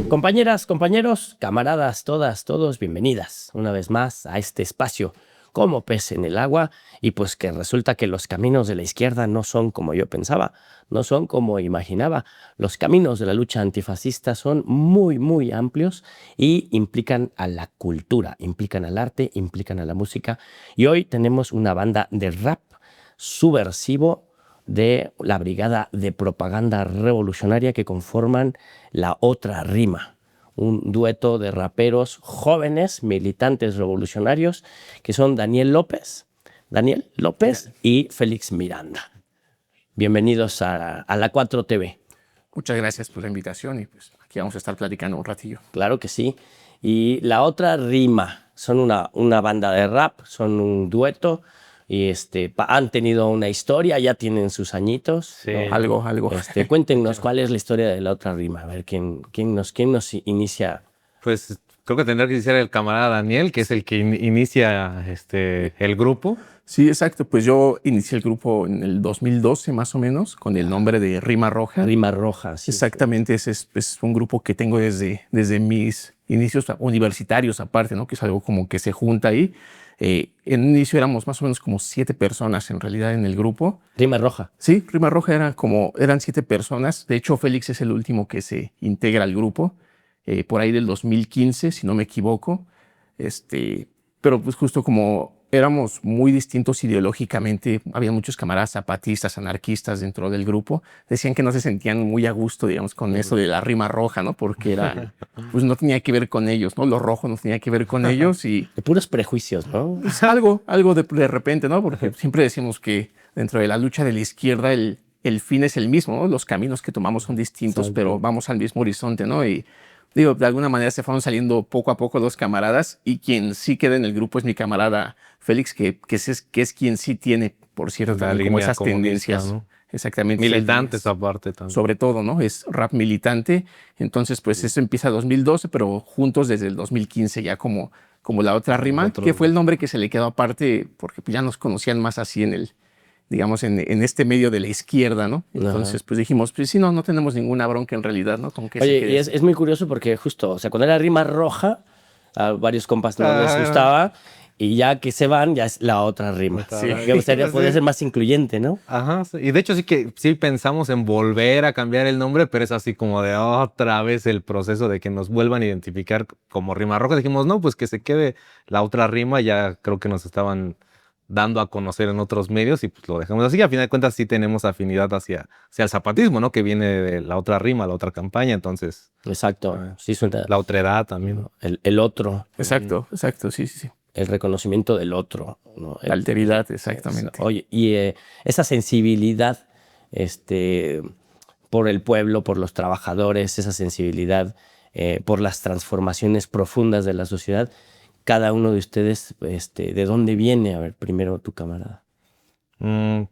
Compañeras, compañeros, camaradas, todas, todos, bienvenidas una vez más a este espacio como pez en el agua. Y pues que resulta que los caminos de la izquierda no son como yo pensaba, no son como imaginaba. Los caminos de la lucha antifascista son muy, muy amplios y implican a la cultura, implican al arte, implican a la música. Y hoy tenemos una banda de rap subversivo de la Brigada de Propaganda Revolucionaria que conforman La Otra Rima, un dueto de raperos jóvenes, militantes revolucionarios, que son Daniel López y Félix Miranda. Bienvenidos a la 4TV. Muchas gracias por la invitación y pues aquí vamos a estar platicando un ratillo. Claro que sí. Y La Otra Rima, son una banda de rap, son un dueto. Y han tenido una historia, ya tienen sus añitos. Sí, ¿no? Algo. Cuéntenos cuál es la historia de La Otra Rima. A ver, ¿quién nos inicia? Pues creo que tendrá que iniciar el camarada Daniel, que es el que inicia el grupo. Sí, exacto. Pues yo inicié el grupo en el 2012 más o menos, con el nombre de Rima Roja. Rima Roja, sí. Exactamente, ese es un grupo que tengo desde mis inicios universitarios aparte, ¿no? Que es algo como que se junta ahí. En un inicio éramos más o menos como 7 personas en realidad en el grupo. Rima Roja. Sí, Rima Roja eran 7 personas. De hecho, Félix es el último que se integra al grupo, por ahí del 2015, si no me equivoco. Pero pues justo como éramos muy distintos ideológicamente, había muchos camaradas zapatistas, anarquistas dentro del grupo, decían que no se sentían muy a gusto, digamos, con eso de la rima roja, ¿no? Porque pues no tenía que ver con ellos, ¿no? Lo rojo no tenía que ver con ellos y... De puros prejuicios, ¿no? Pues algo de repente, ¿no? Porque siempre decimos que dentro de la lucha de la izquierda el fin es el mismo, ¿no? Los caminos que tomamos son distintos, pero vamos al mismo horizonte, ¿no? Y digo, de alguna manera se fueron saliendo poco a poco los camaradas y quien sí queda en el grupo es mi camarada Félix, que es quien sí tiene, por cierto, como esas tendencias. ¿No? Exactamente. Militantes aparte también. Sobre todo, ¿no? Es rap militante. Entonces, pues eso empieza en 2012, pero juntos desde el 2015 ya como La Otra Rima, que fue el nombre que se le quedó aparte porque ya nos conocían más así digamos, en este medio de la izquierda, ¿no? Entonces, pues dijimos, pues sí, no tenemos ninguna bronca en realidad, ¿no? Con que Oye, y es muy curioso porque justo, o sea, cuando era Rima Roja, a varios compas no les gustaba, y ya que se van, ya es La Otra Rima. Sí. Podría ser más incluyente, ¿no? Ajá, y de hecho sí pensamos en volver a cambiar el nombre, pero es así como de otra vez el proceso de que nos vuelvan a identificar como Rima Roja. Dijimos, no, pues que se quede La Otra Rima, ya creo que nos estaban dando a conocer en otros medios y pues lo dejamos así. A final de cuentas sí tenemos afinidad hacia el zapatismo, ¿no? Que viene de La Otra Rima, la otra campaña, entonces... Exacto. Sí, suena... La otredad también. El otro. Exacto, sí. El reconocimiento del otro, ¿no? La alteridad, exactamente. Oye, y esa sensibilidad por el pueblo, por los trabajadores, esa sensibilidad por las transformaciones profundas de la sociedad, cada uno de ustedes, ¿de dónde viene? A ver, primero tu camarada. Pues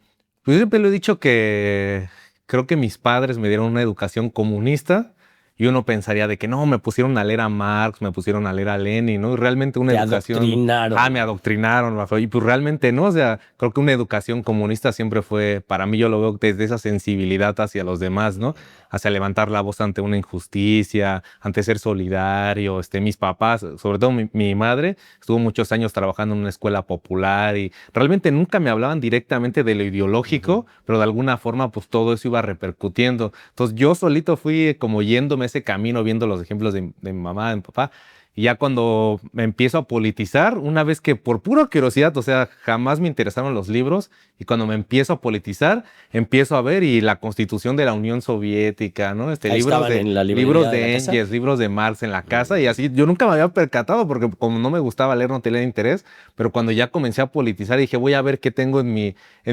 yo siempre lo he dicho que creo que mis padres me dieron una educación comunista y uno pensaría de que no, me pusieron a leer a Marx, me pusieron a leer a Lenin, ¿no? Y realmente una educación... me adoctrinaron. Y pues realmente no, o sea, creo que una educación comunista siempre fue, para mí yo lo veo desde esa sensibilidad hacia los demás, ¿no? Hacia levantar la voz ante una injusticia, ante ser solidario. Mis papás, sobre todo mi madre, estuvo muchos años trabajando en una escuela popular y realmente nunca me hablaban directamente de lo ideológico, pero de alguna forma pues todo eso iba repercutiendo. Entonces yo solito fui como yéndome ese camino, viendo los ejemplos de mi mamá, de mi papá. Y ya cuando me empiezo a politizar, una vez que por pura curiosidad, o sea, jamás me interesaron los libros, y cuando me empiezo a politizar, empiezo a ver y la Constitución de la Unión Soviética, ¿no? Libros de Engels, libros de Marx en la casa, y así yo nunca me había percatado porque como no me gustaba leer, no tenía interés, pero cuando ya comencé a politizar dije, voy a ver qué tengo en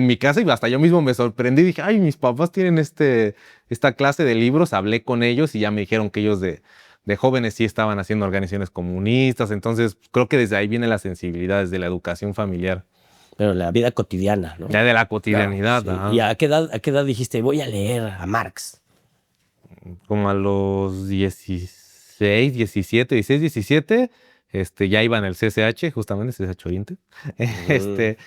mi casa, y hasta yo mismo me sorprendí, dije, ay, mis papás tienen esta clase de libros, hablé con ellos y ya me dijeron que ellos de jóvenes sí estaban haciendo organizaciones comunistas, entonces creo que desde ahí viene la sensibilidad, desde la educación familiar. Pero la vida cotidiana, ¿no? Ya de la cotidianidad. Claro, sí. ¿Y a qué edad dijiste, voy a leer a Marx? Como a los 16, 17, ya iba en el CCH, justamente, CCH Oriente.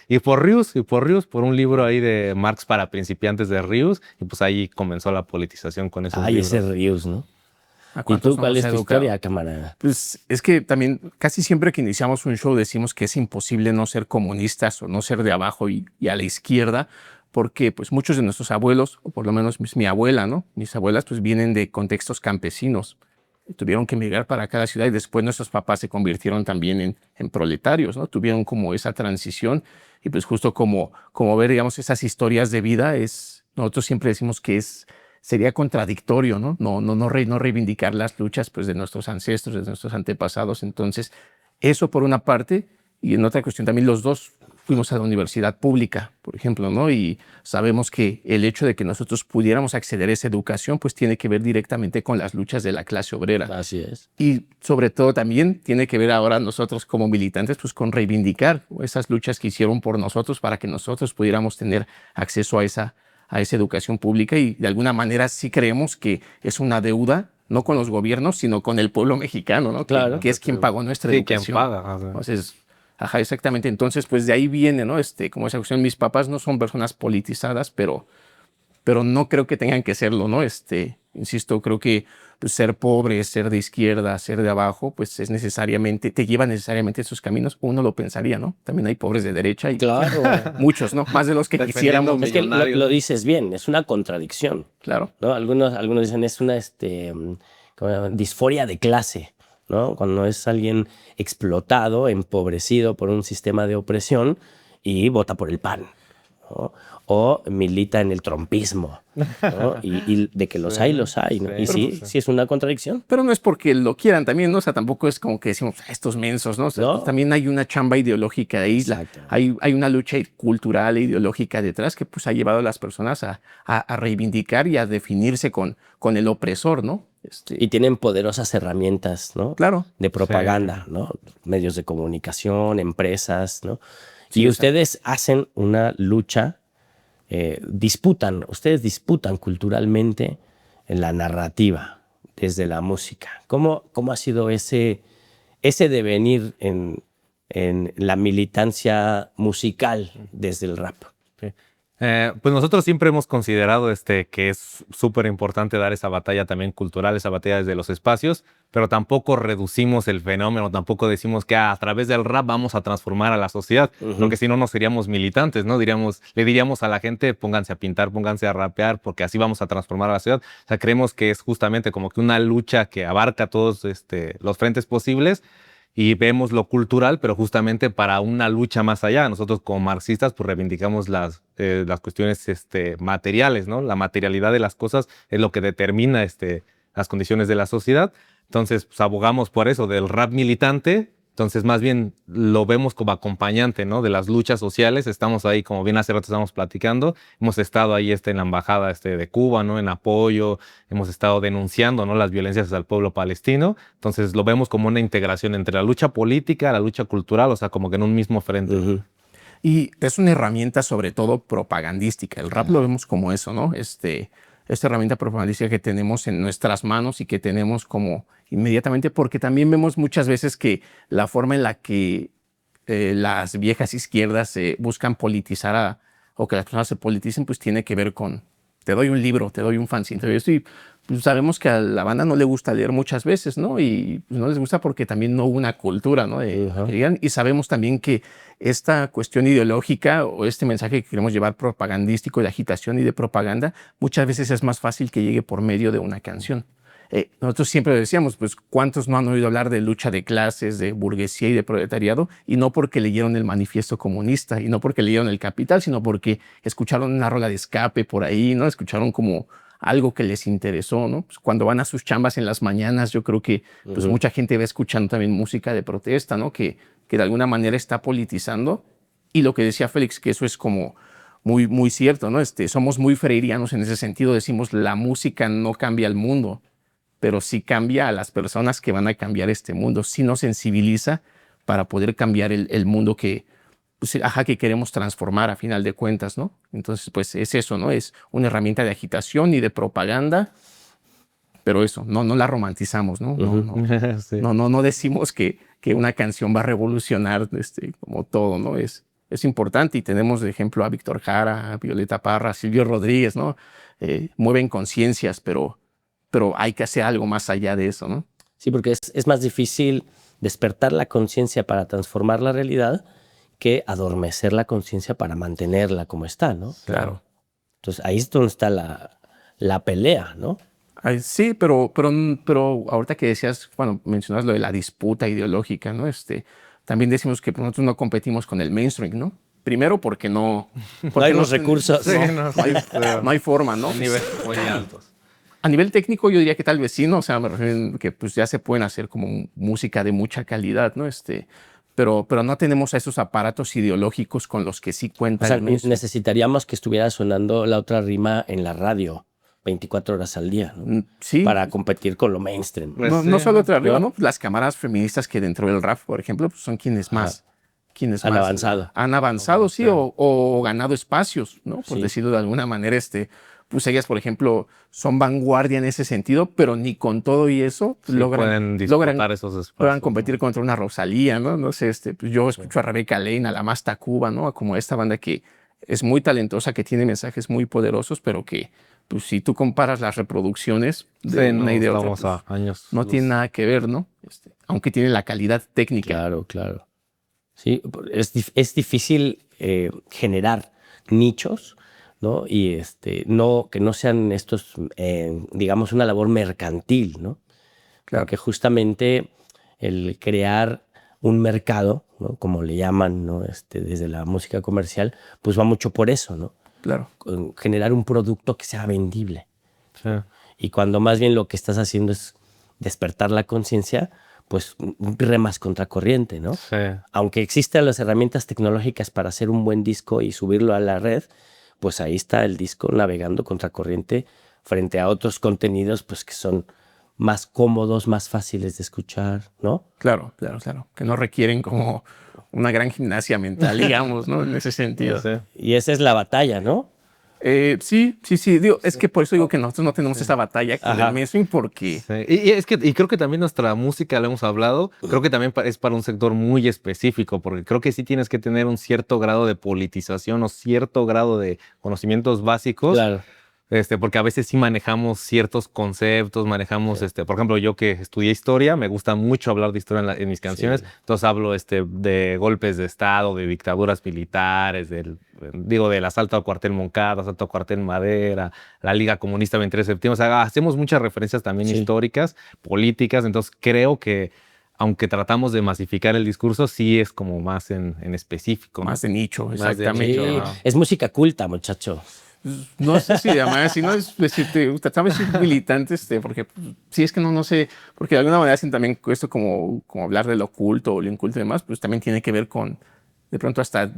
Y por Rius, por un libro ahí de Marx para principiantes de Rius, y pues ahí comenzó la politización con esos Ay, libros. ese Rius, ¿no? ¿A ¿Y cuántos tú no cuál nos es ha tu educado? historia, camarada? Pues es que también casi siempre que iniciamos un show decimos que es imposible no ser comunistas o no ser de abajo y a la izquierda, porque pues muchos de nuestros abuelos, o por lo menos mi abuela, ¿no? Mis abuelas pues vienen de contextos campesinos. Tuvieron que emigrar para cada ciudad y después nuestros papás se convirtieron también en proletarios, ¿no? Tuvieron como esa transición y pues justo como ver, digamos, esas historias de vida nosotros siempre decimos que sería contradictorio, ¿no? No reivindicar las luchas pues de nuestros ancestros, de nuestros antepasados. Entonces, eso por una parte, y en otra cuestión también los dos fuimos a la universidad pública, por ejemplo, ¿no? Y sabemos que el hecho de que nosotros pudiéramos acceder a esa educación, pues tiene que ver directamente con las luchas de la clase obrera. Así es. Y sobre todo también tiene que ver ahora nosotros como militantes, pues con reivindicar esas luchas que hicieron por nosotros para que nosotros pudiéramos tener acceso a esa educación pública y de alguna manera sí creemos que es una deuda, no con los gobiernos, sino con el pueblo mexicano, ¿no? Claro. Que es quien pagó nuestra Sí, educación. quien paga. O sea. Entonces, ajá, exactamente. Entonces, pues de ahí viene, ¿no? Como esa cuestión, mis papás no son personas politizadas, pero no creo que tengan que serlo, ¿no? Insisto, creo que pues, ser pobre, ser de izquierda, ser de abajo, pues te lleva necesariamente esos caminos. Uno lo pensaría, ¿no? También hay pobres de derecha y Claro. muchos, ¿no? Más de los que quisiéramos. Es que lo dices bien, es una contradicción, Claro. ¿no? Algunos dicen es una ¿cómo se llama? Disforia de clase, ¿no? Cuando es alguien explotado, empobrecido por un sistema de opresión y vota por el PAN, ¿no? O milita en el trompismo, ¿no? Y de que los hay, ¿no? Y sí es una contradicción. Pero no es porque lo quieran también, ¿no? O sea, tampoco es como que decimos, estos mensos, ¿no? O sea, No. pues, también hay una chamba ideológica de isla. Exacto. Hay una lucha cultural e ideológica detrás que pues ha llevado a las personas a reivindicar y a definirse con el opresor, ¿no? Y tienen poderosas herramientas, ¿no? Claro. De propaganda, ¿no? Medios de comunicación, empresas, ¿no? Sí, y ustedes hacen una lucha, ustedes disputan culturalmente en la narrativa desde la música. ¿Cómo ha sido ese devenir en la militancia musical desde el rap? Sí. Pues nosotros siempre hemos considerado que es súper importante dar esa batalla también cultural, esa batalla desde los espacios, pero tampoco reducimos el fenómeno, tampoco decimos que a través del rap vamos a transformar a la sociedad, porque si no, no seríamos militantes, ¿no? Le diríamos a la gente, pónganse a pintar, pónganse a rapear, porque así vamos a transformar a la ciudad. O sea, creemos que es justamente como que una lucha que abarca todos los frentes posibles, y vemos lo cultural, pero justamente para una lucha más allá. Nosotros como marxistas pues reivindicamos las cuestiones materiales, ¿no? La materialidad de las cosas es lo que determina las condiciones de la sociedad. Entonces pues, abogamos por eso, del rap militante. Entonces más bien lo vemos como acompañante, ¿no? De las luchas sociales. Estamos ahí, como bien hace rato estábamos platicando, hemos estado ahí en la embajada de Cuba, ¿no? En apoyo, hemos estado denunciando, ¿no? Las violencias al pueblo palestino. Entonces lo vemos como una integración entre la lucha política, la lucha cultural, o sea, como que en un mismo frente. Y es una herramienta sobre todo propagandística. El rap lo vemos como eso, ¿no? Esta herramienta propagandística que tenemos en nuestras manos y que tenemos como inmediatamente, porque también vemos muchas veces que la forma en la que las viejas izquierdas buscan politizar o que las personas se politicen, pues tiene que ver con, te doy un libro, te doy un fanzine, te doy esto, y pues sabemos que a la banda no le gusta leer muchas veces, ¿no? Y pues, no les gusta porque también no hubo una cultura, ¿no? Y sabemos también que esta cuestión ideológica o este mensaje que queremos llevar propagandístico de agitación y de propaganda, muchas veces es más fácil que llegue por medio de una canción. Nosotros siempre decíamos, pues, ¿cuántos no han oído hablar de lucha de clases, de burguesía y de proletariado? Y no porque leyeron el manifiesto comunista y no porque leyeron El Capital, sino porque escucharon una rola de escape por ahí, ¿no? Escucharon como algo que les interesó, ¿no? Pues cuando van a sus chambas en las mañanas, yo creo que pues, mucha gente va escuchando también música de protesta, ¿no? Que de alguna manera está politizando. Y lo que decía Félix, que eso es como muy, muy cierto, ¿no? Somos muy freirianos en ese sentido. Decimos, la música no cambia el mundo, pero sí cambia a las personas que van a cambiar este mundo. Sí nos sensibiliza para poder cambiar el mundo que queremos transformar a final de cuentas, ¿no? Entonces, pues es eso, ¿no? Es una herramienta de agitación y de propaganda, pero eso, no la romantizamos, ¿no? Sí. No decimos que que una canción va a revolucionar como todo, ¿no? Es importante y tenemos de ejemplo a Víctor Jara, a Violeta Parra, a Silvio Rodríguez, ¿no? Mueven conciencias, pero hay que hacer algo más allá de eso, ¿no? Sí, porque es más difícil despertar la conciencia para transformar la realidad que adormecer la conciencia para mantenerla como está, ¿no? Claro. Entonces ahí es donde está la pelea, ¿no? Ay, sí, pero ahorita que decías, bueno, mencionas lo de la disputa ideológica, ¿no? También decimos que nosotros no competimos con el mainstream, ¿no? Primero porque no hay los recursos. No hay forma, ¿no? Niveles muy altos. A nivel técnico yo diría que tal vez sí, ¿no? O sea, me refiero que pues ya se pueden hacer como música de mucha calidad, ¿no? Pero no tenemos a esos aparatos ideológicos con los que sí cuenta O sea, el mainstream. necesitaríamos que estuviera sonando la otra rima en la radio 24 horas al día, ¿no? Sí. Para competir con lo mainstream. Pues No sí, solo otra arriba, ¿no? ¿no? Pues las cámaras feministas que dentro del rap, por ejemplo, pues son quienes más. Han avanzado. Han avanzado, sí, o ganado espacios, ¿no? Por Sí. decirlo de alguna manera, pues ellas, por ejemplo, son vanguardia en ese sentido, pero ni con todo y eso Sí, pueden disputar esos espacios. logran competir contra una Rosalía, ¿no? No sé, pues yo escucho a Rebeca Lane, a la Más Tacuba, ¿no? Como esta banda que es muy talentosa, que tiene mensajes muy poderosos, pero que, pues si tú comparas las reproducciones de una y de otra, estamos pues, a años. no tiene nada que ver, ¿no? Aunque tiene la calidad técnica. Claro, claro. Sí, es difícil generar nichos, ¿no? Y que no sean estos, digamos, una labor mercantil, ¿no? Claro. Porque justamente el crear un mercado, ¿no? Como le llaman, ¿no? Desde la música comercial, pues va mucho por eso, ¿no? Claro. Con generar un producto que sea vendible. Sí. Y cuando más bien lo que estás haciendo es despertar la conciencia, pues remas contracorriente, ¿no? Sí. Aunque existen las herramientas tecnológicas para hacer un buen disco y subirlo a la red, pues ahí está el disco navegando contracorriente frente a otros contenidos pues que son más cómodos, más fáciles de escuchar, ¿no? Claro. Que no requieren como una gran gimnasia mental, digamos, ¿no? En ese sentido. Sí. Y esa es la batalla, ¿no? Sí. Digo, es que por eso digo que nosotros no tenemos esa batalla con Ajá. el mainstream porque... Sí. Y creo que también nuestra música, lo hemos hablado, creo que también es para un sector muy específico, porque creo que sí tienes que tener un cierto grado de politización o cierto grado de conocimientos básicos. Claro. Porque a veces sí manejamos ciertos conceptos, manejamos, por ejemplo, yo que estudié historia, me gusta mucho hablar de historia en mis canciones, Sí. entonces hablo de golpes de Estado, de dictaduras militares, del asalto al cuartel Moncada, asalto al cuartel Madera, la Liga Comunista 23 de septiembre, o sea, hacemos muchas referencias también Sí. históricas, políticas, entonces creo que aunque tratamos de masificar el discurso, sí es como más en específico. Más de nicho, Más de exactamente. nicho, Sí, ajá. es música culta, muchacho. No sé si además, si no es decirte, tratamos de ser militantes, porque pues, sí es que no sé, porque de alguna manera hacen también esto como hablar de lo oculto o lo inculto y demás, pues también tiene que ver con, de pronto hasta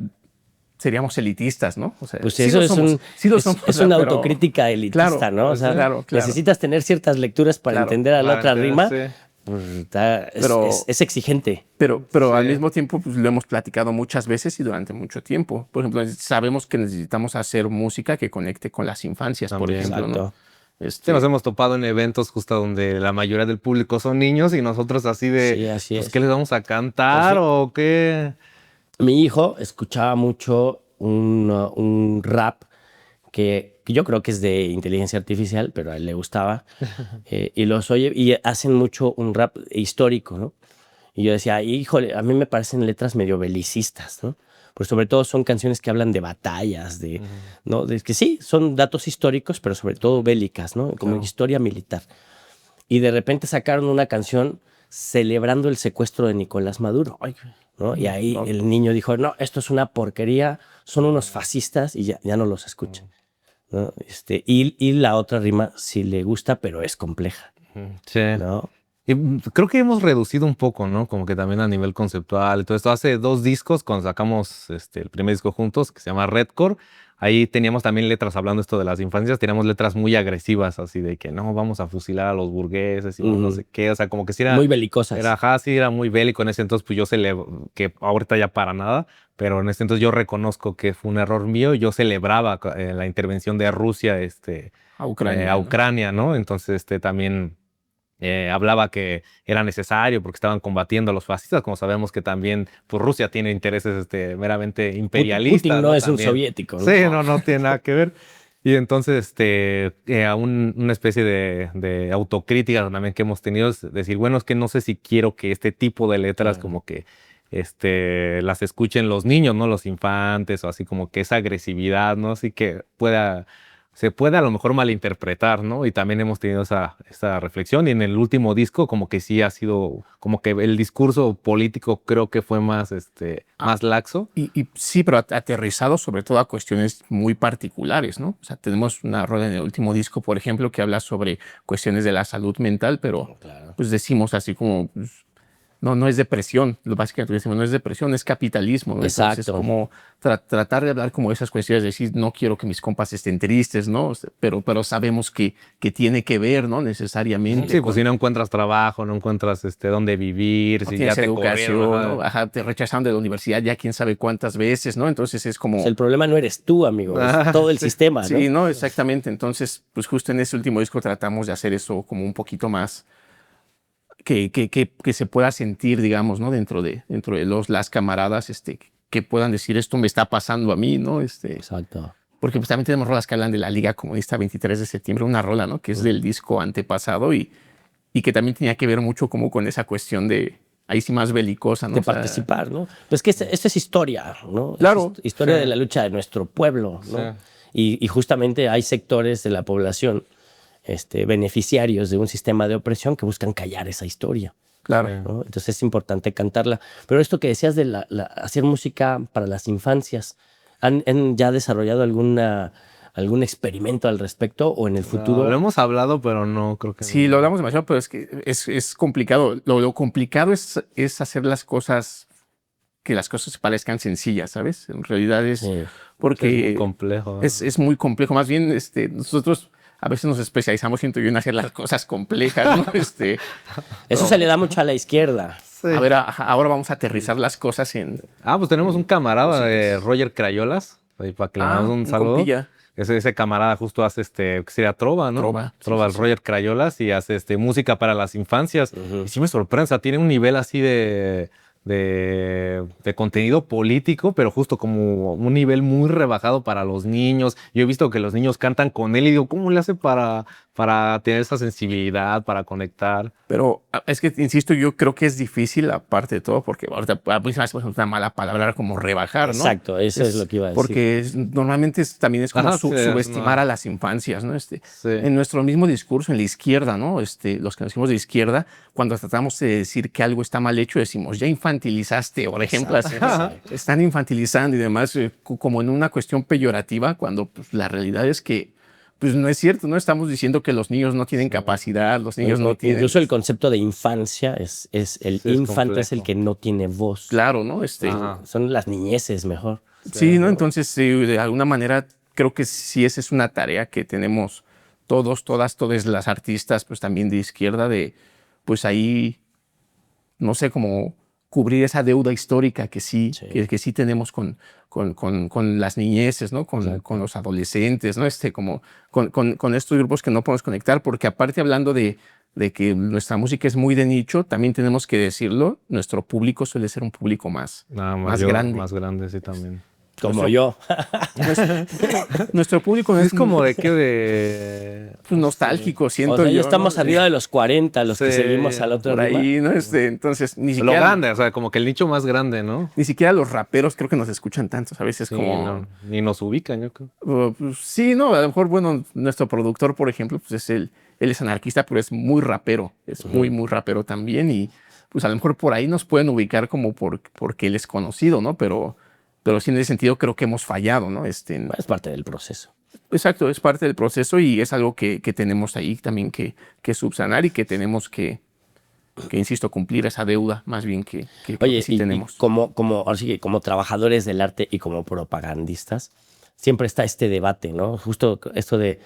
seríamos elitistas, ¿no? O sea, Pues sí eso lo es, somos, sí lo somos, es o sea, una pero- autocrítica elitista, Claro, ¿no? O sea, claro. necesitas tener ciertas lecturas para Claro, entender a la otra rima. Sí. Pues Pero- es exigente. Pero Sí. al mismo tiempo pues, lo hemos platicado muchas veces y durante mucho tiempo. Por ejemplo, sabemos que necesitamos hacer música que conecte con las infancias, por También. ejemplo, ¿no? Exacto. Sí, nos hemos topado en eventos justo donde la mayoría del público son niños y nosotros así de, Sí, así pues, es. ¿qué les vamos a cantar Pues sí. o qué? Mi hijo escuchaba mucho un rap que yo creo que es de inteligencia artificial, pero a él le gustaba. Y los oye y hacen mucho un rap histórico, ¿no? Y yo decía, híjole, a mí me parecen letras medio belicistas, ¿no? Pues sobre todo son canciones que hablan de batallas, ¿no? De que sí, son datos históricos, pero sobre todo bélicas, ¿no? Como Claro. historia militar. Y de repente sacaron una canción celebrando el secuestro de Nicolás Maduro, ¿no? Y ahí Ok. el niño dijo, no, esto es una porquería, son unos fascistas y ya no los escuchan, ¿no? Y la otra rima sí le gusta, pero es compleja, Sí. ¿no? Y creo que hemos reducido un poco, ¿no? Como que también a nivel conceptual y todo esto. Hace 2 discos, cuando sacamos el primer disco juntos, que se llama Redcore, ahí teníamos también letras hablando esto de las infancias, teníamos letras muy agresivas, así de que no, vamos a fusilar a los burgueses y no sé qué, o sea, como que sí era... Muy belicosas. Sí, era muy bélico en ese entonces, pues yo que ahorita ya para nada, pero en ese entonces yo reconozco que fue un error mío, yo celebraba la intervención de Rusia A Ucrania. a ¿no? Ucrania, ¿no? Entonces también hablaba que era necesario porque estaban combatiendo a los fascistas, como sabemos que también pues, Rusia tiene intereses meramente imperialistas. Putin no es un También. soviético. ¿no? Sí, no tiene nada que ver. Y entonces, una especie de autocrítica también que hemos tenido es decir, bueno, es que no sé si quiero que este tipo de letras como que las escuchen los niños, ¿no? Los infantes o así como que esa agresividad, ¿no? Así que se puede a lo mejor malinterpretar, ¿no? Y también hemos tenido esa reflexión y en el último disco como que sí ha sido, como que el discurso político creo que fue más, más laxo. Y sí, pero aterrizado sobre todo a cuestiones muy particulares, ¿no? O sea, tenemos una rola en el último disco, por ejemplo, que habla sobre cuestiones de la salud mental, pero pues decimos así como... Pues, no es depresión, básicamente decimos, no es depresión, es capitalismo, ¿no? Exacto. Entonces, como tratar de hablar como esas cuestiones, decir, no quiero que mis compas estén tristes, ¿no? Pero sabemos que tiene que ver, ¿no? Necesariamente. Sí, pues si no encuentras trabajo, no encuentras dónde vivir, no si tienes ya te educación, corrieron, ¿no? Ajá, te rechazaron de la universidad ya quién sabe cuántas veces, ¿no? Entonces es como... O sea, el problema no eres tú, amigo, es todo el sistema, ¿no? Sí, no, exactamente. Entonces, pues justo en ese último disco tratamos de hacer eso como un poquito más... Que se pueda sentir, digamos, ¿no? Dentro de las camaradas, que puedan decir esto me está pasando a mí, ¿no? Exacto. Porque pues también tenemos rolas que hablan de la Liga Comunista 23 de septiembre, una rola, ¿no? Que es del disco antepasado y que también tenía que ver mucho como con esa cuestión de, ahí sí más belicosa, ¿no? De participar, ¿no? Pues que esto es historia, ¿no? Claro. Es historia de la lucha de nuestro pueblo, ¿no? Sí. Y justamente hay sectores de la población beneficiarios de un sistema de opresión que buscan callar esa historia. Claro. ¿no? Entonces es importante cantarla. Pero esto que decías de hacer música para las infancias, ¿han ya desarrollado algún experimento al respecto o en el futuro? Lo hemos hablado, pero no creo que... Sí, lo hablamos demasiado, pero es que es complicado. Lo complicado es hacer las cosas, que las cosas parezcan sencillas, ¿sabes? En realidad es porque... Es muy complejo. Es muy complejo. Más bien, nosotros... A veces nos especializamos, siento yo, en hacer las cosas complejas, ¿no? Eso se le da mucho a la izquierda. Sí. A ver, ahora vamos a aterrizar las cosas en... Pues tenemos un camarada de Roger Crayolas, ahí para que le damos un saludo. Compilla. Ese camarada justo hace que sería trova, ¿no? Trova, el Roger Crayolas y hace música para las infancias. Y sí me sorprende, o sea, tiene un nivel así de contenido político, pero justo como un nivel muy rebajado para los niños. Yo he visto que los niños cantan con él y digo, ¿cómo le hace para tener esa sensibilidad, para conectar? Pero es que, insisto, yo creo que es difícil, aparte de todo, porque ahorita a mí se me hace una mala palabra como rebajar, ¿no? Exacto, eso es lo que iba a decir. Porque normalmente también es como subestimar a las infancias, ¿no? En nuestro mismo discurso, en la izquierda, ¿no? Los que nos decimos de izquierda, cuando tratamos de decir que algo está mal hecho, decimos, ya infantilizaste, por ejemplo, están infantilizando y demás, como en una cuestión peyorativa, cuando pues, la realidad es que pues no es cierto, ¿no? Estamos diciendo que los niños no tienen capacidad, los niños no tienen... Incluso el concepto de infancia el infante es el que no tiene voz. Claro, ¿no? Son las niñeces mejor. Sí, ¿no? Entonces, de alguna manera, creo que sí esa es una tarea que tenemos todas las artistas, pues también de izquierda, de pues ahí, no sé, como cubrir esa deuda histórica que sí tenemos con las niñeces, ¿no? Con los adolescentes, ¿no? Como con estos grupos que no podemos conectar, porque aparte hablando de que nuestra música es muy de nicho, también tenemos que decirlo, nuestro público suele ser un público más grande. Más grande, sí, también. Como yo. Nuestro público es como de nostálgico, siento yo. O sea, ya estamos arriba de los 40, los que seguimos al otro por ahí, ¿no? Entonces, ni siquiera... Lo grande, o sea, como que el nicho más grande, ¿no? Ni siquiera los raperos creo que nos escuchan tantos. A veces como... ni nos ubican, yo creo. Sí, no, a lo mejor, bueno, nuestro productor, por ejemplo, pues él es anarquista, pero es muy rapero. Es muy rapero también y pues a lo mejor por ahí nos pueden ubicar como porque él es conocido, ¿no? Pero sí en ese sentido creo que hemos fallado, ¿no? Es parte del proceso. Exacto, es parte del proceso y es algo que tenemos ahí también que subsanar y que tenemos que insisto, cumplir esa deuda más bien que Oye, sí tenemos. Ahora sí que como trabajadores del arte y como propagandistas, siempre está este debate, ¿no? Justo esto de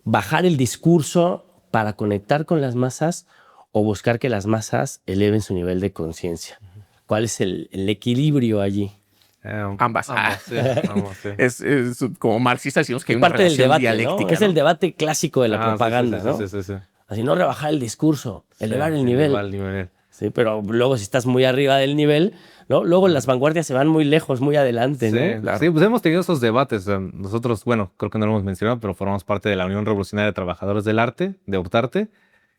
bajar el discurso para conectar con las masas o buscar que las masas eleven su nivel de conciencia. ¿Cuál es el equilibrio allí? Ambas. Sí. Es como marxistas decimos que hay una parte del relación debate, dialéctica. ¿no? Es el debate clásico de la propaganda, ¿no? Sí. Así, no rebajar el discurso, elevar Sí, el nivel. elevar el nivel. Sí, pero luego si estás muy arriba del nivel, ¿no? Luego las vanguardias se van muy lejos, muy adelante, Sí, ¿no? Claro. sí, pues hemos tenido esos debates. Nosotros, bueno, creo que no lo hemos mencionado, pero formamos parte de la Unión Revolucionaria de Trabajadores del Arte, de Urtarte,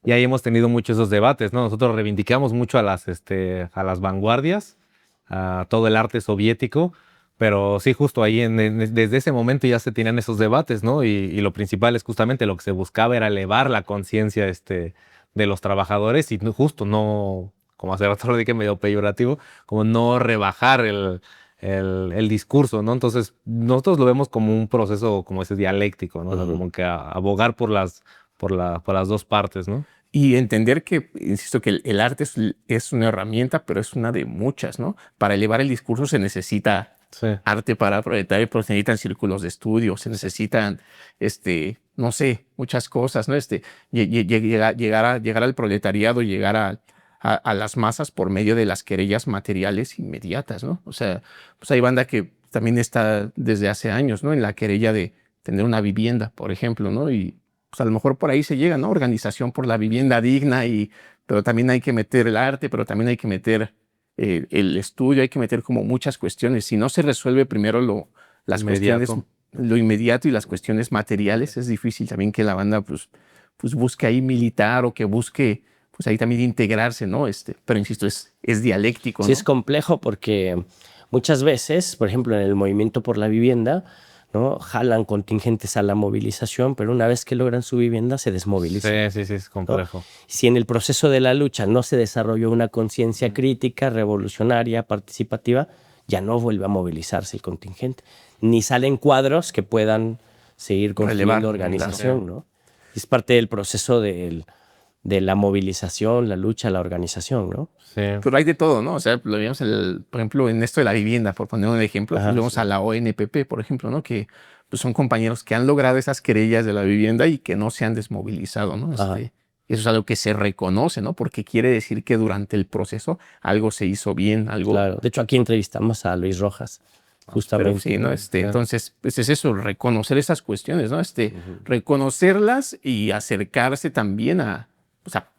y ahí hemos tenido muchos esos debates, ¿no? Nosotros reivindicamos mucho a las vanguardias, a todo el arte soviético, pero sí, justo ahí, desde ese momento ya se tenían esos debates, ¿no? Y lo principal es justamente lo que se buscaba era elevar la conciencia de los trabajadores y justo no, como hace rato lo dije medio peyorativo, como no rebajar el discurso, ¿no? Entonces, nosotros lo vemos como un proceso, como ese dialéctico, ¿no? O sea, como que abogar por las dos partes, ¿no? Y entender que, insisto, que el arte es una herramienta, pero es una de muchas, ¿no? Para elevar el discurso se necesita Sí. arte para proyectar, pero se necesitan círculos de estudio, se necesitan, no sé, muchas cosas, ¿no? Llegar al proletariado, llegar a las masas por medio de las querellas materiales inmediatas, ¿no? O sea, pues hay banda que también está desde hace años, ¿no? En la querella de tener una vivienda, por ejemplo, ¿no? Y pues a lo mejor por ahí se llega, ¿no? Organización por la vivienda digna, pero también hay que meter el arte, pero también hay que meter el estudio, hay que meter como muchas cuestiones. Si no se resuelve primero las Inmediato. cuestiones, lo inmediato y las cuestiones materiales, es difícil también que la banda pues busque ahí militar o que busque pues ahí también integrarse, ¿no? Pero insisto, es dialéctico, Sí, ¿no? es complejo porque muchas veces, por ejemplo, en el movimiento por la vivienda, ¿no? Jalan contingentes a la movilización, pero una vez que logran su vivienda se desmovilizan. Sí, es complejo. Si en el proceso de la lucha no se desarrolló una conciencia crítica, revolucionaria, participativa, ya no vuelve a movilizarse el contingente. Ni salen cuadros que puedan seguir construyendo Relevar, organización, ¿no? Es parte del proceso de la movilización, la lucha, la organización, ¿no? Sí. Pero hay de todo, ¿no? O sea, lo vemos, por ejemplo, en esto de la vivienda, por poner un ejemplo, Ajá, pues vemos a la ONPP, por ejemplo, ¿no? Que pues, son compañeros que han logrado esas querellas de la vivienda y que no se han desmovilizado, ¿no? Ajá. Eso es algo que se reconoce, ¿no? Porque quiere decir que durante el proceso algo se hizo bien, algo... Claro. De hecho, aquí entrevistamos a Luis Rojas, justamente. Pero sí, ¿no? Entonces, pues es eso, reconocer esas cuestiones, ¿no? Reconocerlas y acercarse también a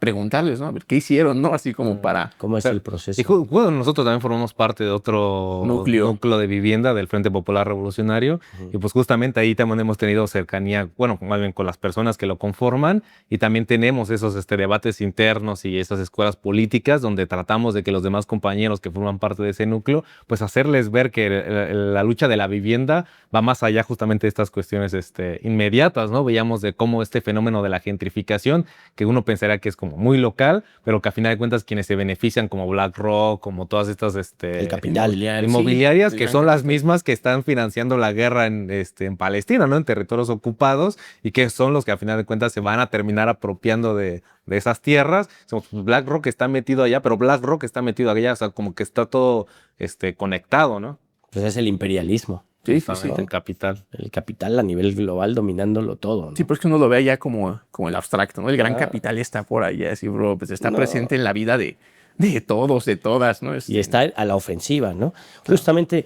preguntarles, ¿no? A ver qué hicieron, ¿no? Así como para... ¿Cómo es Pero- el proceso? Y bueno, nosotros también formamos parte de otro Núcleo. de vivienda del Frente Popular Revolucionario y pues justamente ahí también hemos tenido cercanía, bueno, más bien con las personas que lo conforman y también tenemos esos debates internos y esas escuelas políticas donde tratamos de que los demás compañeros que forman parte de ese núcleo, pues hacerles ver que la lucha de la vivienda va más allá justamente de estas cuestiones inmediatas, ¿no? Veíamos de cómo este fenómeno de la gentrificación, que uno pensaría que es como muy local, pero que a final de cuentas quienes se benefician como BlackRock, como todas estas El capital. inmobiliarias Sí, que el son gran las mismas que están financiando la guerra en Palestina, ¿no? En territorios ocupados y que son los que a final de cuentas se van a terminar apropiando de esas tierras. BlackRock está metido allá, pero BlackRock está metido allá, o sea, como que está todo conectado, ¿no? Pues es el imperialismo. Sí, Justamente el capital. El capital a nivel global dominándolo todo, ¿no? Sí, pero es que uno lo ve allá como el abstracto, ¿no? El gran Ah. capital está por allá, así, bro, pues está No. presente en la vida de todos, de todas, ¿no? Y está a la ofensiva, ¿no? Justamente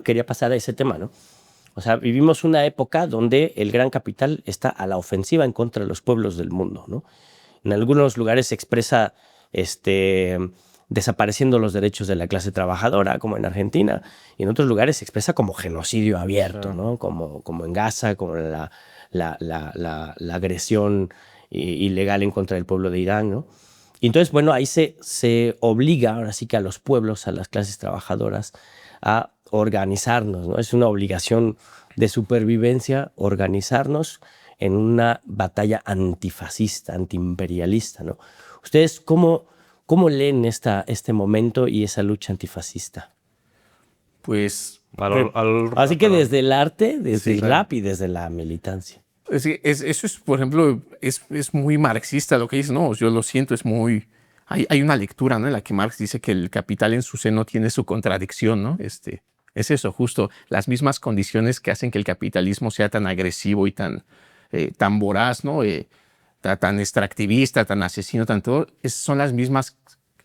quería pasar a ese tema, ¿no? O sea, vivimos una época donde el gran capital está a la ofensiva en contra de los pueblos del mundo, ¿no? En algunos lugares se expresa desapareciendo los derechos de la clase trabajadora, como en Argentina, y en otros lugares se expresa como genocidio abierto, ¿no? Como en Gaza, como la agresión ilegal en contra del pueblo de Irán, ¿no? Y entonces, bueno, ahí se obliga ahora sí que a los pueblos, a las clases trabajadoras, a organizarnos, ¿no? Es una obligación de supervivencia organizarnos en una batalla antifascista, antiimperialista, ¿no? ¿Ustedes cómo leen este momento y esa lucha antifascista? Pues Así que desde el arte, desde Sí, el rap y desde la militancia. eso es, por ejemplo, es muy marxista lo que dice, no, yo lo siento, es muy... Hay una lectura, ¿no? En la que Marx dice que el capital en su seno tiene su contradicción, ¿no? Es eso, justo, las mismas condiciones que hacen que el capitalismo sea tan agresivo y tan voraz, ¿no? Tan extractivista, tan asesino, tan todo, son las mismas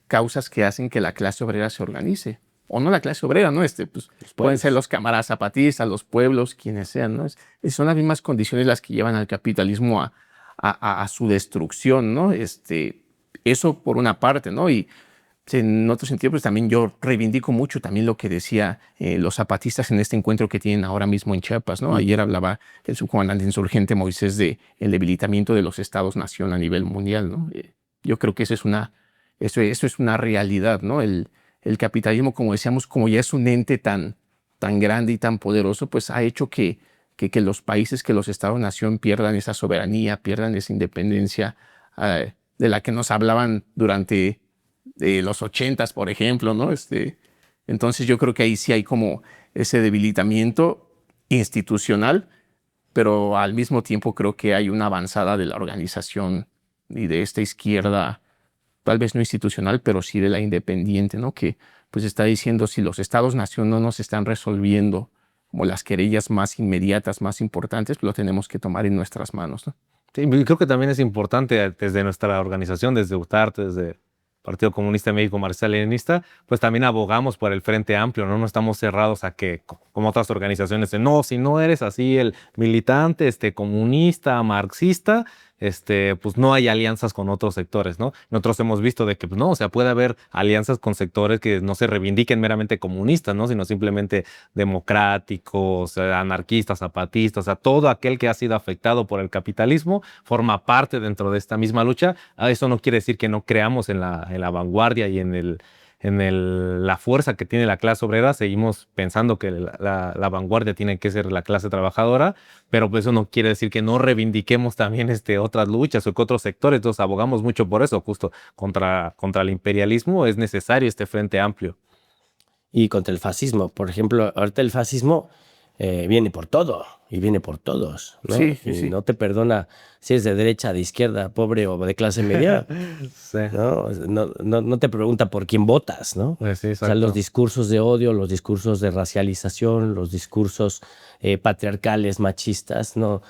causas que hacen que la clase obrera se organice. O no la clase obrera, ¿no? Pues, pueden ser los camaradas zapatistas, los pueblos, quienes sean, ¿no? Son las mismas condiciones las que llevan al capitalismo a su destrucción, ¿no? Eso por una parte, ¿no? Y en otro sentido, pues también yo reivindico mucho también lo que decía los zapatistas en este encuentro que tienen ahora mismo en Chiapas, ¿no? Ayer hablaba el subcomandante insurgente Moisés de el debilitamiento de los estados-nación a nivel mundial, ¿no? Yo creo que eso es una realidad, ¿no? El capitalismo, como decíamos, como ya es un ente tan grande y tan poderoso, pues ha hecho que los países, que los estados-nación pierdan esa soberanía, pierdan esa independencia de la que nos hablaban durante los 80s, por ejemplo, ¿no? Entonces yo creo que ahí sí hay como ese debilitamiento institucional, pero al mismo tiempo creo que hay una avanzada de la organización y de esta izquierda, tal vez no institucional, pero sí de la independiente, ¿no? Que pues está diciendo, si los estados-nación no nos están resolviendo como las querellas más inmediatas, más importantes, pues lo tenemos que tomar en nuestras manos, ¿no? Sí, y creo que también es importante desde nuestra organización, desde UTART, desde Partido Comunista de México, Marxista-Leninista, pues también abogamos por el Frente Amplio, ¿no? No estamos cerrados a que, como otras organizaciones, no, si no eres así el militante, comunista, marxista, pues no hay alianzas con otros sectores, ¿no? Nosotros hemos visto de que, pues no, o sea, puede haber alianzas con sectores que no se reivindiquen meramente comunistas, ¿no? Sino simplemente democráticos, anarquistas, zapatistas, o sea, todo aquel que ha sido afectado por el capitalismo forma parte dentro de esta misma lucha. Eso no quiere decir que no creamos en la vanguardia y en la fuerza que tiene la clase obrera. Seguimos pensando que la vanguardia tiene que ser la clase trabajadora, pero pues eso no quiere decir que no reivindiquemos también otras luchas o que otros sectores. Entonces abogamos mucho por eso, justo contra el imperialismo es necesario este frente amplio. Y contra el fascismo. Por ejemplo, ahorita el fascismo viene por todo y viene por todos, ¿no? Sí, sí, Y sí. no te perdona si es de derecha, de izquierda, pobre o de clase media. Sí. No te pregunta por quién votas, ¿no? Sí, O sea, exacto. los discursos de odio, los discursos de racialización, los discursos patriarcales, machistas, no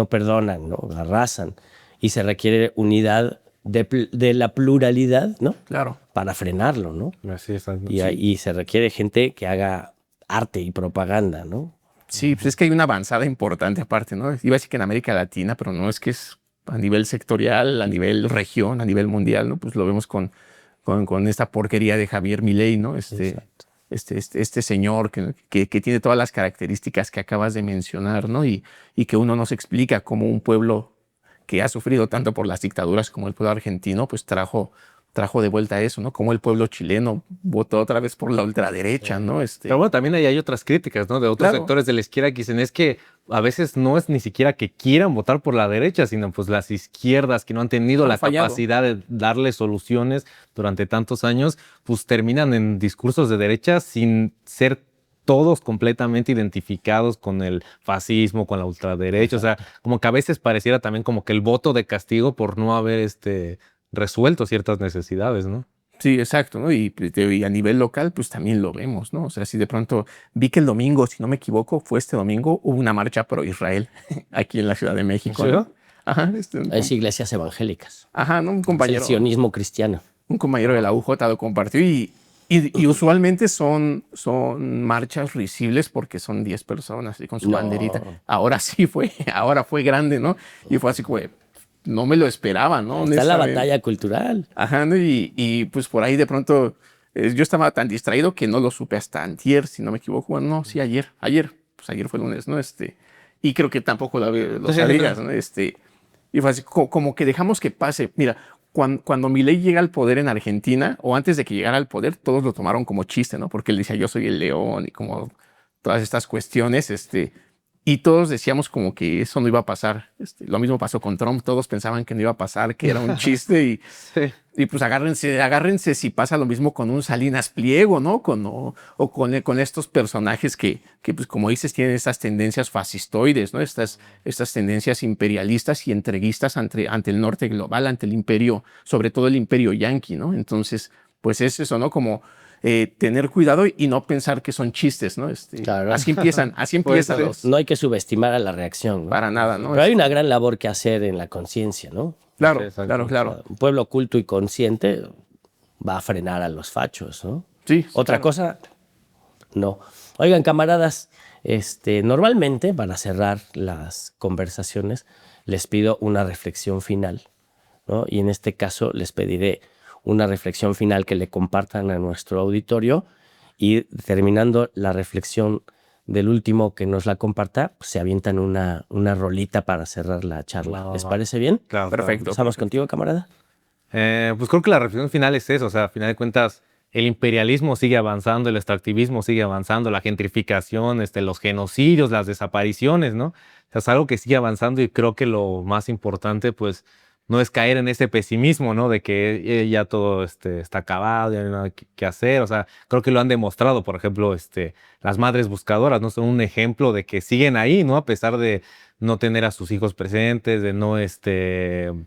perdonan, ¿no? Arrasan. Y se requiere unidad de la pluralidad, ¿no? Claro. Para frenarlo, ¿no? Sí, exacto. Y se requiere gente que haga arte y propaganda, ¿no? Sí, pues es que hay una avanzada importante aparte, ¿no? Iba a decir que en América Latina, pero no, es que es a nivel sectorial, a nivel región, a nivel mundial, ¿no? Pues lo vemos con esta porquería de Javier Milei, ¿no? Exacto. Este señor que tiene todas las características que acabas de mencionar, ¿no? Y que uno no se explica cómo un pueblo que ha sufrido tanto por las dictaduras como el pueblo argentino, pues trajo de vuelta eso, ¿no? Como el pueblo chileno votó otra vez por la ultraderecha, ¿no? Pero bueno, también hay otras críticas, ¿no? De otros Claro. sectores de la izquierda que dicen es que a veces no es ni siquiera que quieran votar por la derecha, sino pues las izquierdas que no han tenido Han la fallado. capacidad de darle soluciones durante tantos años, pues terminan en discursos de derecha sin ser todos completamente identificados con el fascismo, con la ultraderecha. Exacto. O sea, como que a veces pareciera también como que el voto de castigo por no haber resuelto ciertas necesidades, ¿no? Sí, exacto, ¿no? Y a nivel local, pues también lo vemos, ¿no? O sea, si de pronto vi que el domingo, si no me equivoco, fue este domingo, hubo una marcha pro Israel aquí en la Ciudad de México, ¿Sí? ¿no? Ajá, Es iglesias evangélicas. ajá, ¿no? Un Es el compañero sionismo cristiano. de la UJ lo compartió y usualmente son marchas risibles porque son 10 personas y con su No. banderita. Ahora fue grande, ¿no? Y fue así como, no me lo esperaba, ¿no? Está la Honestamente. batalla cultural. Ajá, ¿no? Y pues por ahí de pronto yo estaba tan distraído que no lo supe hasta antier, si no me equivoco. Bueno, no, sí, ayer, pues ayer fue lunes, ¿no? Y creo que tampoco lo sabías, ¿no? Y fue así como que dejamos que pase. Mira, cuando Milei llega al poder en Argentina, o antes de que llegara al poder, todos lo tomaron como chiste, ¿no? Porque él decía, yo soy el león y como todas estas cuestiones, y todos decíamos como que eso no iba a pasar. Lo mismo pasó con Trump. Todos pensaban que no iba a pasar, que era un chiste. Sí. Y pues agárrense si pasa lo mismo con un Salinas Pliego, ¿no? Con estos personajes que, pues como dices, tienen estas tendencias fascistoides, ¿no? Estas tendencias imperialistas y entreguistas ante el norte global, ante el imperio, sobre todo el imperio yanqui, ¿no? Entonces, pues es eso, ¿no? Como tener cuidado y no pensar que son chistes, ¿no? Claro. Así empiezan Pues, los... No hay que subestimar a la reacción, ¿no? Para nada, ¿no? Pero hay una gran labor que hacer en la conciencia, ¿no? Claro, Sí, exacto. claro. O sea, un pueblo culto y consciente va a frenar a los fachos, ¿no? Sí, Otra claro. cosa, no. Oigan, camaradas, normalmente, para cerrar las conversaciones, les pido una reflexión final, ¿no? Y en este caso les pediré una reflexión final que le compartan a nuestro auditorio, y terminando la reflexión del último que nos la comparta, pues se avientan una rolita para cerrar la charla. ¿Les parece bien? Claro, Perfecto. ¿Empezamos contigo, camarada? Pues creo que la reflexión final es eso, o sea, a final de cuentas, el imperialismo sigue avanzando, el extractivismo sigue avanzando, la gentrificación, los genocidios, las desapariciones, ¿no? O sea, es algo que sigue avanzando, y creo que lo más importante, pues, no es caer en ese pesimismo, ¿no? De que ya todo está acabado, ya no hay nada que hacer. O sea, creo que lo han demostrado. Por ejemplo, las madres buscadoras, ¿no? Son un ejemplo de que siguen ahí, ¿no? A pesar de no tener a sus hijos presentes, de no, de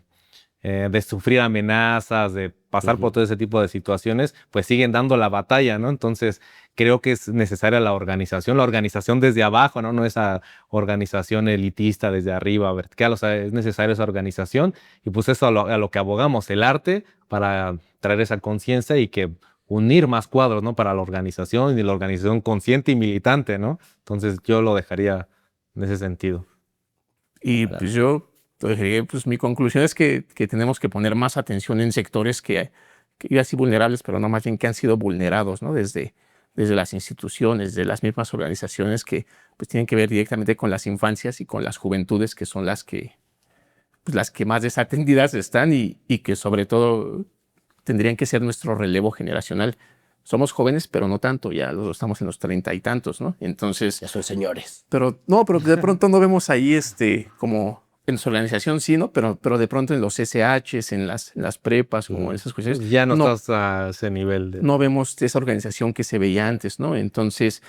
sufrir amenazas, de pasar por todo ese tipo de situaciones, pues siguen dando la batalla, ¿no? Entonces, creo que es necesaria la organización desde abajo, ¿no? No esa organización elitista desde arriba, vertical. O sea, es necesaria esa organización, y pues eso a lo que abogamos, el arte, para traer esa conciencia y que unir más cuadros, ¿no? Para la organización, y la organización consciente y militante, ¿no? Entonces, yo lo dejaría en ese sentido. Y pues yo, pues mi conclusión es que tenemos que poner más atención en sectores que iba así vulnerables, pero no, más bien que han sido vulnerados, ¿no? Desde las instituciones, de las mismas organizaciones que pues tienen que ver directamente con las infancias y con las juventudes, que son las que más desatendidas están, y que sobre todo tendrían que ser nuestro relevo generacional. Somos jóvenes, pero no tanto, ya estamos en los 30 y tantos, ¿no? Entonces, Ya son señores. pero de pronto no vemos ahí como en su organización, sí, ¿no? Pero de pronto en los SHs, en las prepas, como esas cuestiones. Ya no estás a ese nivel. No vemos esa organización que se veía antes, ¿no? Entonces,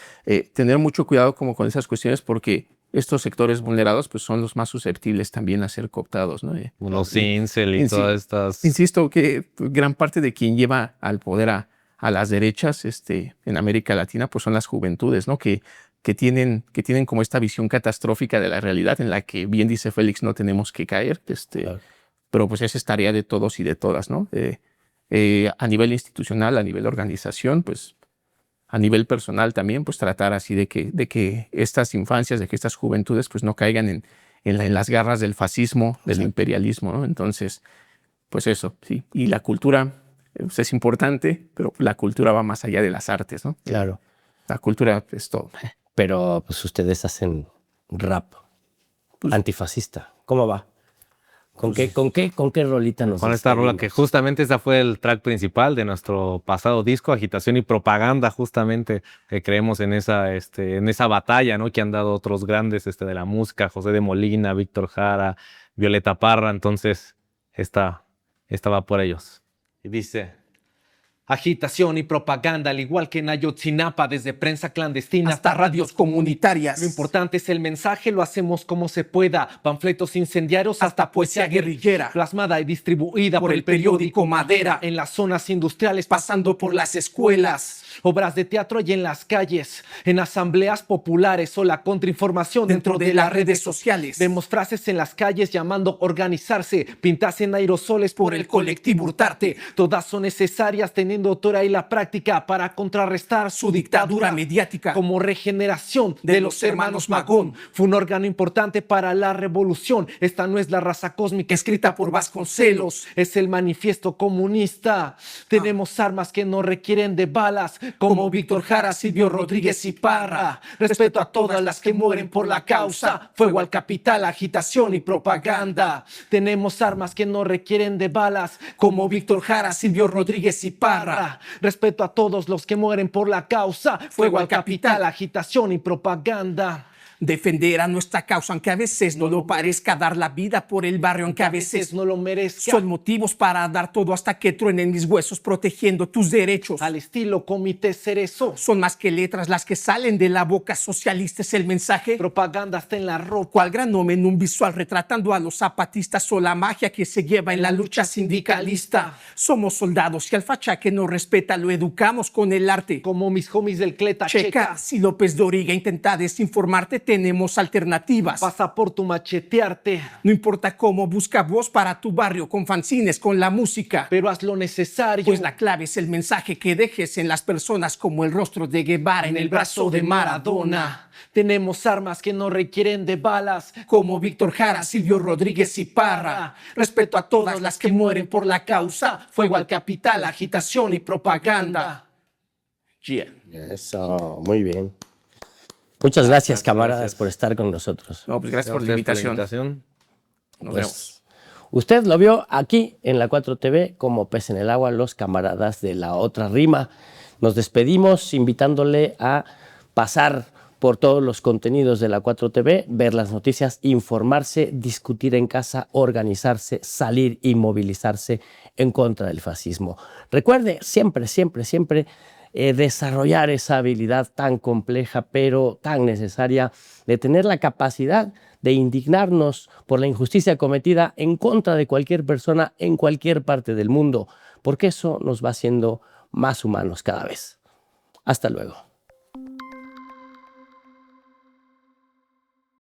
tener mucho cuidado como con esas cuestiones, porque estos sectores vulnerados pues son los más susceptibles también a ser cooptados, ¿no? Los incel y todas estas... Insisto que gran parte de quien lleva al poder a las derechas en América Latina pues son las juventudes, ¿no? Que tienen como esta visión catastrófica de la realidad, en la que, bien dice Félix, no tenemos que caer, Claro. pero pues esa es tarea de todos y de todas, ¿no? A nivel institucional, a nivel organización, pues a nivel personal también, pues tratar así de que estas infancias, de que estas juventudes pues no caigan en las garras del fascismo, del imperialismo, ¿no? Entonces, pues eso, sí. Y la cultura pues, es importante, pero la cultura va más allá de las artes, ¿no? Claro. La cultura es todo. Pero pues ustedes hacen rap antifascista. ¿Cómo va? ¿Con qué rolita nos Con esta rola, despedimos? que justamente esa fue el track principal de nuestro pasado disco, Agitación y Propaganda, justamente, que creemos en esa batalla, ¿no? Que han dado otros grandes de la música, José de Molina, Víctor Jara, Violeta Parra. Entonces, esta va por ellos. Y dice: agitación y propaganda, al igual que en Ayotzinapa, desde prensa clandestina Hasta radios comunitarias. Lo importante es el mensaje, lo hacemos como se pueda. Panfletos incendiarios hasta poesía guerrillera, plasmada y distribuida por el periódico Madera, en las zonas industriales, pasando por las escuelas, obras de teatro y en las calles, en asambleas populares o la contrainformación dentro de las redes sociales. Vemos frases en las calles llamando a organizarse, pintas en aerosoles por el colectivo Urtarte. Todas son necesarias, teniendo autora y la práctica para contrarrestar su dictadura mediática. Como regeneración de los hermanos Magón. Fue un órgano importante para la revolución. Esta no es la raza cósmica escrita por Vasconcelos, es el manifiesto comunista. Tenemos armas que no requieren de balas, como Víctor Jara, Silvio Rodríguez y Parra. Respeto a todas las que mueren por la causa. Fuego al capital, agitación y propaganda. Tenemos armas que no requieren de balas, como Víctor Jara, Silvio Rodríguez y Parra. Respeto a todos los que mueren por la causa. Fuego al capital, agitación y propaganda. Defender a nuestra causa, aunque a veces no lo parezca, dar la vida por el barrio, aunque a veces no lo merezca. Son motivos para dar todo hasta que truenen mis huesos, protegiendo tus derechos. Al estilo Comité Cerezo. Son más que letras las que salen de la boca socialista, es el mensaje. Propaganda está en la ropa. Cual gran un visual retratando a los zapatistas, o la magia que se lleva en la lucha sindicalista. Somos soldados y al facha que nos respeta lo educamos con el arte. Como mis homies del Cleta Checa. Si López Doriga intenta desinformarte, tenemos alternativas. Pasa por tu machetearte, No importa cómo, busca voz para tu barrio, con fanzines, con la música. pero haz lo necesario. Pues la clave es el mensaje que dejes en las personas, como el rostro de Guevara en el brazo de Maradona. Tenemos armas que no requieren de balas, Como Víctor Jara, Silvio Rodríguez y Parra. Respeto a todas las que mueren por la causa. Fuego al capital, agitación y propaganda. Yeah. Eso, muy bien. Muchas gracias, camaradas, gracias. por estar con nosotros. No, pues gracias por la invitación. Nos vemos. Usted lo vio aquí en la 4TV como Pez en el Agua, los camaradas de La Otra Rima. Nos despedimos invitándole a pasar por todos los contenidos de la 4TV, ver las noticias, informarse, discutir en casa, organizarse, salir y movilizarse en contra del fascismo. Recuerde siempre, siempre, siempre desarrollar esa habilidad tan compleja pero tan necesaria de tener la capacidad de indignarnos por la injusticia cometida en contra de cualquier persona en cualquier parte del mundo, porque eso nos va haciendo más humanos cada vez. Hasta luego.